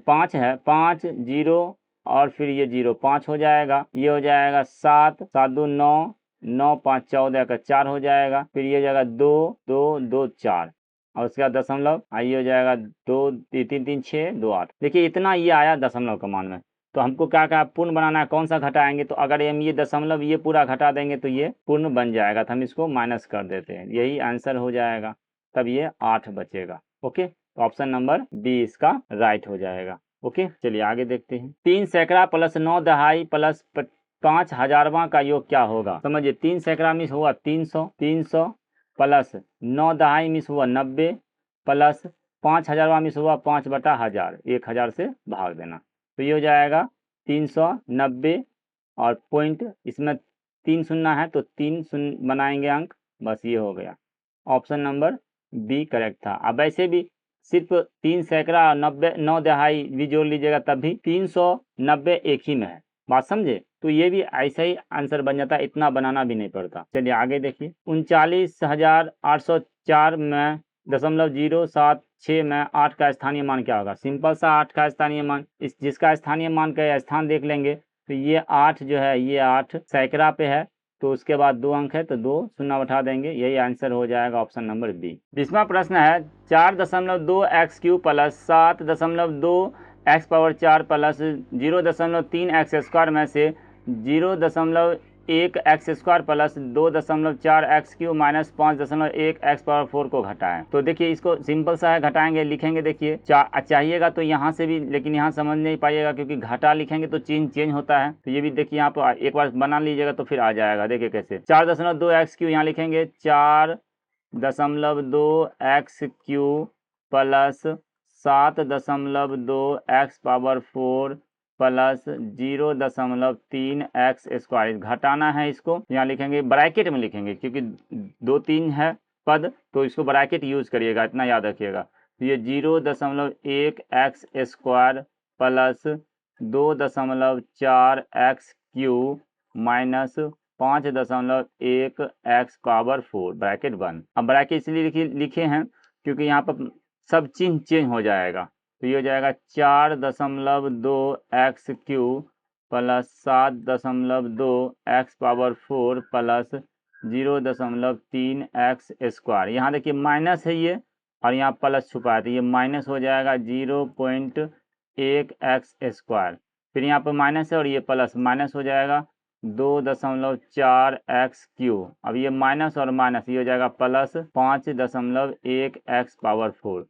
Speaker 1: 5 है, 5 0 और फिर ये 0 5 हो जाएगा, ये हो जाएगा 7 7 2 9 9 5 14 का 4 हो जाएगा, फिर ये हो जाएगा 2 2 2 4 और उसके बाद दशमलव आइए हो जाएगा 2 3 3 6 2 8। देखिए इतना ये आया दशमलव का मान में। तो हमको क्या क्या पूर्ण बनाना है, कौन सा घटाएंगे, तो अगर हम ये दशमलव ये पूरा घटा देंगे तो ये पूर्ण बन जाएगा, तो हम इसको माइनस कर देते हैं, यही आंसर हो जाएगा, तब ये 8 बचेगा। ओके, तो ऑप्शन नंबर बी इसका राइट हो जाएगा। ओके चलिए आगे देखते हैं। 3 सैकड़ा प्लस 9 दहाई प्लस 5 हजारवां का योग क्या होगा। समझिए 3 सैकड़ा मिस हुआ 300 प्लस 9 दहाई मिस हुआ 90 प्लस 5 हजारवां मिस हुआ 5/1000, 1000 से भाग देना तो ये हो जाएगा 390 और पॉइंट, इसमें 3 शून्य है तो 3 शून्य बनाएंगे अंक, बस ये हो गया। ऑप्शन नंबर बी करेक्ट था। अब ऐसे भी सिर्फ 3 सैकड़ा 90 9 दहाई भी जोड़ लीजिएगा तब भी 390 एक ही में है। बात समझे। तो ये भी ऐसा ही आंसर बन जाता है, इतना बनाना भी नहीं पड़ता। चलिए आगे देखिए। 39,804 में 0.076 में 8 का स्थानीय मान क्या होगा। सिंपल सा 8 का स्थानीय मान, इस जिसका स्थानीय मान का स्थान देख लेंगे तो ये 8 जो है ये 8 सैकड़ा पे है तो उसके बाद 2 अंक है तो 2 शून्य बैठा देंगे, यही आंसर हो जाएगा ऑप्शन नंबर बी। 20वां प्रश्न है 4.2x³ plus 7.2 x⁴ plus 0.3 x² में से 0.1 x² plus 2.4 x³ minus 5.1 x⁴ को घटाएं। तो देखिए इसको सिंपल सा है, घटाएंगे, लिखेंगे। देखिए चाहिएगा तो यहाँ से भी, लेकिन यहाँ समझ नहीं पाइएगा क्योंकि घटा लिखेंगे तो चिन्ह चेंज होता है। तो ये भी देखिए यहाँ पर एक बार बना लीजिएगा तो फिर आ जाएगा। देखिए कैसे 4.2 x³ यहाँ लिखेंगे 4.2 x³ plus 7.2 x⁴ plus 0.3 x²। घटाना है इसको, यहाँ लिखेंगे ब्रैकेट में लिखेंगे क्योंकि 2-3 है पद तो इसको ब्रैकेट यूज करिएगा, इतना याद रखिएगा। तो ये 0.1 x² plus 2.4 x³ minus 5.1 x⁴ bracket बंद। अब ब्रैकेट इसलिए लिखे हैं क्योंकि यहाँ पर सब चिन्ह चेंज हो जाएगा। तो ये हो जाएगा 4.2 x³ plus 7.2 x⁴ plus 0.3 x²। यहाँ देखिए माइनस है ये और यहाँ प्लस छुपा है तो ये माइनस हो जाएगा 0.1 x²। फिर यहाँ पर माइनस है और ये प्लस, माइनस हो जाएगा 2.4 x³। अब ये माइनस और माइनस ये हो जाएगा प्लस 5.1 x⁴।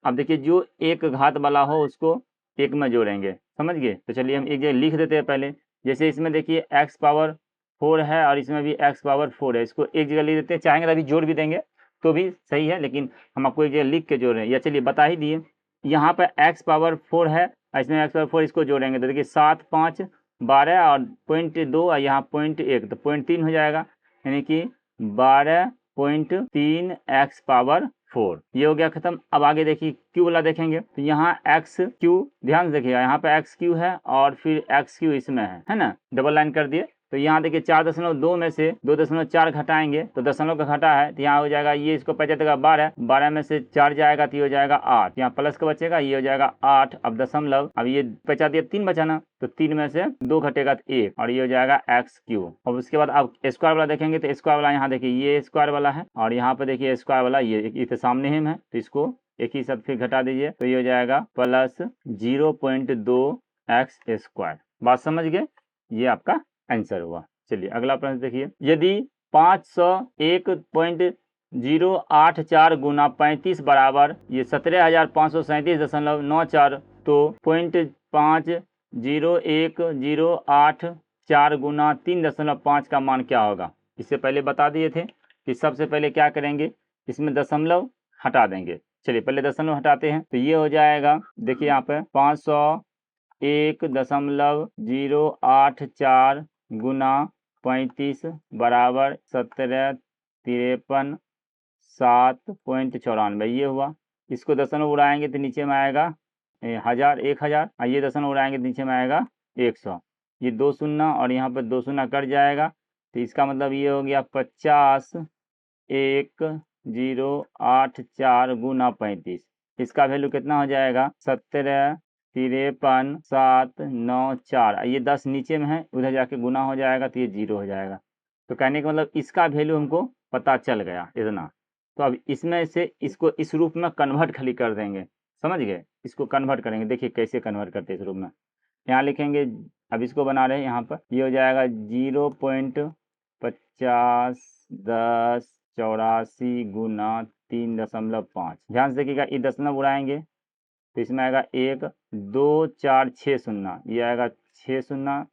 Speaker 1: अब देखिए जो एक घात वाला हो उसको एक में जोड़ेंगे, समझ गए। तो चलिए हम एक जगह लिख देते हैं पहले। जैसे इसमें देखिए x⁴ है और इसमें भी x⁴ है, इसको एक जगह लिख देते हैं। चाहेंगे तो अभी जोड़ भी देंगे तो भी सही है, लेकिन हम आपको एक जगह लिख के जोड़ रहे हैं। या चलिए बता ही दिए, यहाँ पर x⁴ है, इसमें x⁴ इसको जोड़ेंगे तो देखिए 7 5 12 और 0.2 और यहाँ 0.1 तो 0.3 हो जाएगा, यानी कि 12.3 x⁴ ये हो गया खत्म। अब आगे देखिए क्यू वाला देखेंगे तो यहाँ x³ ध्यान से देखिएगा, यहाँ पे x³ है और फिर x³ इसमें है ना, डबल लाइन कर दिए तो यहाँ देखिए 4.2 में से 2.4 घटाएंगे तो दशमलव का घटा है तो यहाँ हो जाएगा, ये इसको 75 12 में से 4 जाएगा तो ये हो जाएगा 8, यहाँ प्लस का बचेगा, ये हो जाएगा 8। अब दशमलव, अब ये 3 बचा ना, तो 3 में से 2 घटेगा तो 1 और ये हो जाएगा x³। अब उसके बाद अब स्क्वायर वाला देखेंगे तो स्क्वायर वाला यहाँ देखिए ये स्क्वायर वाला है और यहाँ पे देखिए स्क्वायर वाला ये तो सामने ही है, तो इसको एक ही साथ फिर घटा दीजिए तो ये हो जाएगा प्लस 0.2x²। बात समझ गए, ये आपका आंसर हुआ। चलिए अगला प्रश्न देखिए, यदि 501.084 गुना 35 बराबर ये 17,537.94 तो 0.50108 गुना 3.5 का मान क्या होगा। इससे पहले बता दिए थे कि सबसे पहले क्या करेंगे, इसमें दशमलव हटा देंगे। चलिए पहले दशमलव हटाते हैं तो ये हो जाएगा, देखिए यहाँ पे 501.084 गुना 35 बराबर 17,53,7.94 ये हुआ। इसको दशमलव उड़ाएंगे तो नीचे में आएगा 1000 1000, ये दशमलव उड़ाएंगे तो नीचे में आएगा 100, ये 2 शून्य और यहाँ पर 2 शून्य कट जाएगा तो इसका मतलब ये हो गया 50,1,084 गुना 35, इसका वैल्यू कितना हो जाएगा 17,53,794। ये 10 नीचे में है, उधर जाके गुना हो जाएगा तो ये 0 हो जाएगा। तो कहने का मतलब इसका वैल्यू हमको पता चल गया इतना। तो अब इसमें से इसको इस रूप में कन्वर्ट खाली कर देंगे, समझ गए, इसको कन्वर्ट करेंगे। देखिए कैसे कन्वर्ट करते हैं इस रूप में, यहाँ लिखेंगे, अब इसको बना रहे हैं यहाँ पर, ये हो जाएगा 0.501084 गुना 3.5। ध्यान से देखिएगा, ये दशमलव उड़ाएंगे तो इसमें आएगा 1 2 4 6 शून्य, ये आएगा 6 शून्य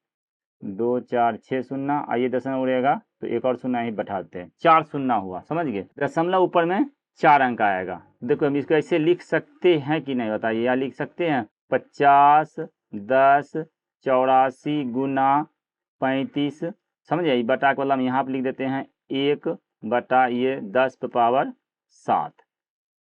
Speaker 1: 2 4 6 शून्य, आइए दशमलव उड़ेगा तो एक और शून्य ही बैठाते हैं, 4 शून्य हुआ, समझ गए। दशमलव ऊपर में 4 अंक आएगा। देखो हम इसको ऐसे लिख सकते हैं कि नहीं बताइए, या लिख सकते हैं 50,10,84 गुना 35, समझिए, बटा के मतलब यहाँ पर लिख देते हैं 1/10⁻7।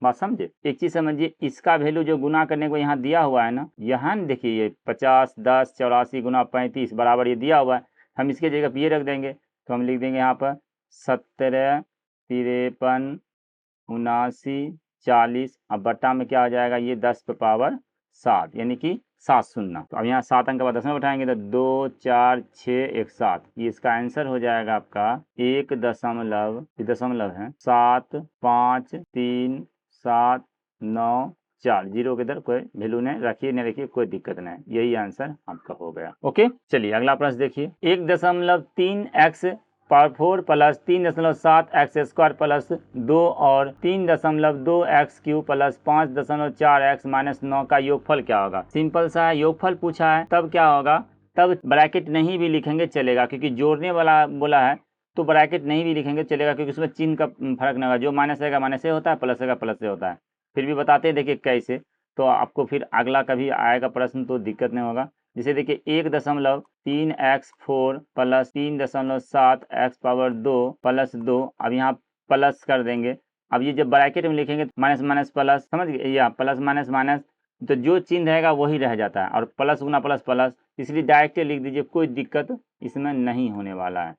Speaker 1: बात समझे। एक चीज समझिए, इसका वैल्यू जो गुना करने को यहाँ दिया हुआ है ना, यहाँ देखिए ये 50,10,84 गुना 35 बराबर ये दिया हुआ है, हम इसके जगह पर ये रख देंगे तो हम लिख देंगे यहाँ पर 17,53,79,40, अब बट्टा में क्या हो जाएगा, ये 10⁻7 यानी कि 7 शून्य। तो अब यहाँ 7 अंक का बाद दशमलव बैठाएंगे तो 2 4 6 1 7, ये इसका आंसर हो जाएगा आपका 1.7 है 7,5,3,7,9,4। जीरो के इधर कोई वैल्यू नहीं रखिए, नहीं रखिए, कोई दिक्कत नहीं, यही आंसर आपका हो गया। ओके, चलिए अगला प्रश्न देखिए, 1.3x power 4 plus 3.7x² plus 2 और 3.2x³ प्लस 5.4x माइनस 9 का योगफल क्या होगा। सिंपल सा है, योगफल पूछा है तब क्या होगा, तब ब्रैकेट नहीं भी लिखेंगे चलेगा, क्योंकि जोड़ने वाला बोला है तो ब्रैकेट नहीं भी लिखेंगे चलेगा, क्योंकि उसमें चिन्ह का फर्क नहीं होगा, जो माइनस रहेगा माइनस से होता है, प्लस रहेगा प्लस से होता है। फिर भी बताते हैं देखिए कैसे, तो आपको फिर अगला कभी आएगा प्रश्न तो दिक्कत नहीं होगा। जैसे देखिए 1.3x4 plus 3.7x power 2 plus 2, अब यहाँ प्लस कर देंगे। अब ये जब ब्रैकेट में लिखेंगे माइनस माइनस प्लस, समझ गए, या प्लस माइनस माइनस, तो जो चिन्ह रहेगा वही रह जाता है, और प्लस गुना प्लस प्लस, इसलिए डायरेक्ट लिख दीजिए, कोई दिक्कत इसमें नहीं होने वाला है।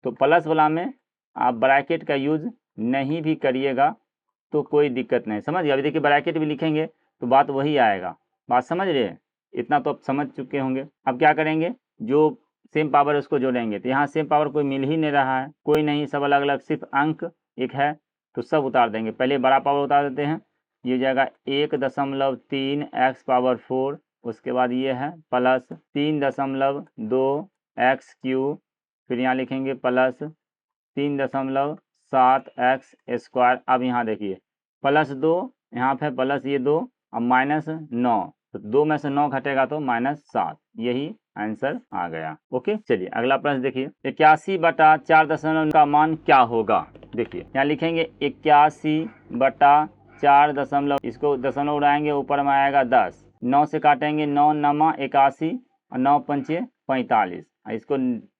Speaker 1: तो प्लस वाला में आप ब्रैकेट का यूज नहीं भी करिएगा तो कोई दिक्कत नहीं, समझ गए। अभी देखिए ब्रैकेट भी लिखेंगे तो बात वही आएगा, बात समझ रहे हैं, इतना तो आप समझ चुके होंगे। अब क्या करेंगे, जो सेम पावर है उसको जोड़ेंगे, तो यहाँ सेम पावर कोई मिल ही नहीं रहा है, कोई नहीं, सब अलग अलग, सिर्फ अंक एक है तो सब उतार देंगे। पहले बड़ा पावर उतार देते हैं, ये हो जाएगा 1.3x पावर 4, उसके बाद ये है प्लस 3.2x³, फिर यहाँ लिखेंगे प्लस 3.7x²। अब यहाँ देखिए प्लस 2, यहाँ पे प्लस ये 2, अब माइनस 9, तो 2 में से 9 घटेगा तो -7, यही आंसर आ गया। ओके, चलिए अगला प्रश्न देखिए, 81/4 का मान क्या होगा। देखिए यहाँ लिखेंगे 81/4, इसको दशमलव उड़ाएंगे, ऊपर में आएगा 10, 9 से काटेंगे, 9 9 81 और 9 पंचे 45, इसको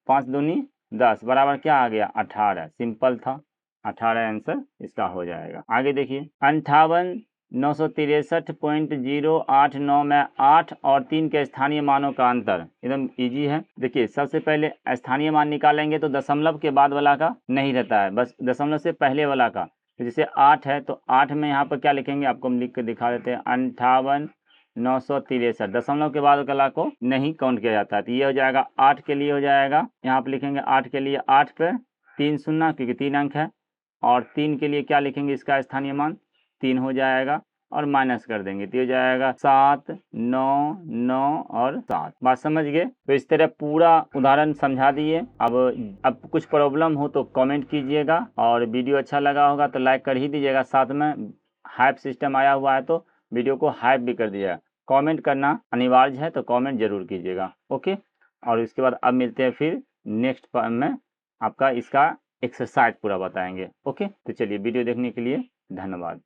Speaker 1: 5 दूनी 10 बराबर क्या आ गया 18। सिंपल था, 18 आंसर इसका हो जाएगा। आगे देखिए 58 963.089 में 8 और 3 के स्थानीय मानों का अंतर एकदम इजी है। देखिए सबसे पहले स्थानीय मान निकालेंगे तो दशमलव के बाद वाला का नहीं रहता है, बस दशमलव से पहले वाला का। तो जैसे 8 है तो 8 में यहाँ पर क्या लिखेंगे, आपको हम लिख के दिखा देते हैं, 58,963। दशमलव के बाद वाला को नहीं काउंट किया जाता है। तो ये हो जाएगा 8 के लिए हो जाएगा, यहाँ पर लिखेंगे 8 के लिए 8 पे 3 शून्य क्योंकि 3 अंक है, और 3 के लिए क्या लिखेंगे, इसका स्थानीय मान 3 हो जाएगा और माइनस कर देंगे तो हो जाएगा 7, 9, 9 और 7। बात समझ गए। तो इस तरह पूरा उदाहरण समझा दिए। अब कुछ प्रॉब्लम हो तो कमेंट कीजिएगा, और वीडियो अच्छा लगा होगा तो लाइक कर ही दीजिएगा। साथ में हाइप सिस्टम आया हुआ है तो वीडियो को हाइप भी कर दीजिएगा। कॉमेंट करना अनिवार्य है तो कॉमेंट जरूर कीजिएगा। ओके, और इसके बाद अब मिलते हैं फिर नेक्स्ट में, आपका इसका एक्सरसाइज पूरा बताएंगे। ओके, तो चलिए वीडियो देखने के लिए धन्यवाद।